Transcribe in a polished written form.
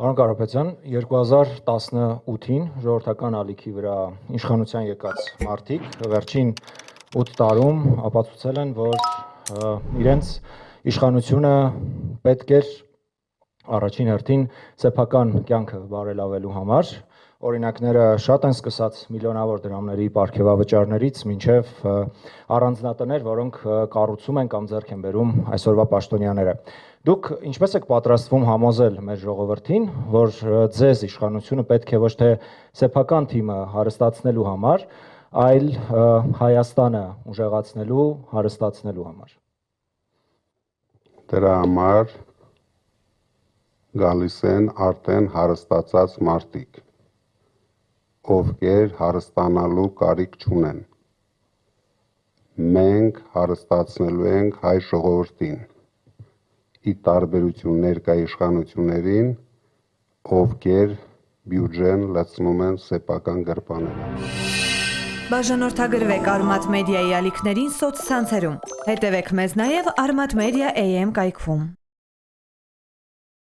Պարոն Կարապետյան, 2018-ին ժողովրդական ալիքի վրա իշխանության եկած մարդիկ վերջին 8 տարում ապացուցել են, որ իրենց իշխանությունը պետք էր առաջին հերթին սեփական կյանքը բարելավելու համար, օրինակները շատ են սկսած միլիոնավոր դրամների պարգևավճարներից մինչև առանձնատներ, որոնք կառուցում են կամ ձեռք են բերում այսօրվա պաշտոնյաները։ Դուք ինչպես եք պատրաստվում համոզել մեր ժողովրդին, որ ձեզ իշխանությունը պետք է ոչ թե սեփական թիմը հարստացնելու համար, այլ Հայաստանը ուժեղացնելու, հարստացնելու համար։ Դրա համար գալիս են արդեն հարստացած մարդիկ, ովքեր հարստանալու կարիք չունեն։ Մենք հարստացնելու ենք հայ ժողովրդին, ի տարբերություն ներկա իշխանություններին, ովքեր բյուջեն լցնում են սեփական գրպաններով։ Բաժանորդագրվեք Արմաթ մեդիայի ալիքներին սոցցանցերում։ Հետևեք մեզ նաև Armat Media AM կայքում։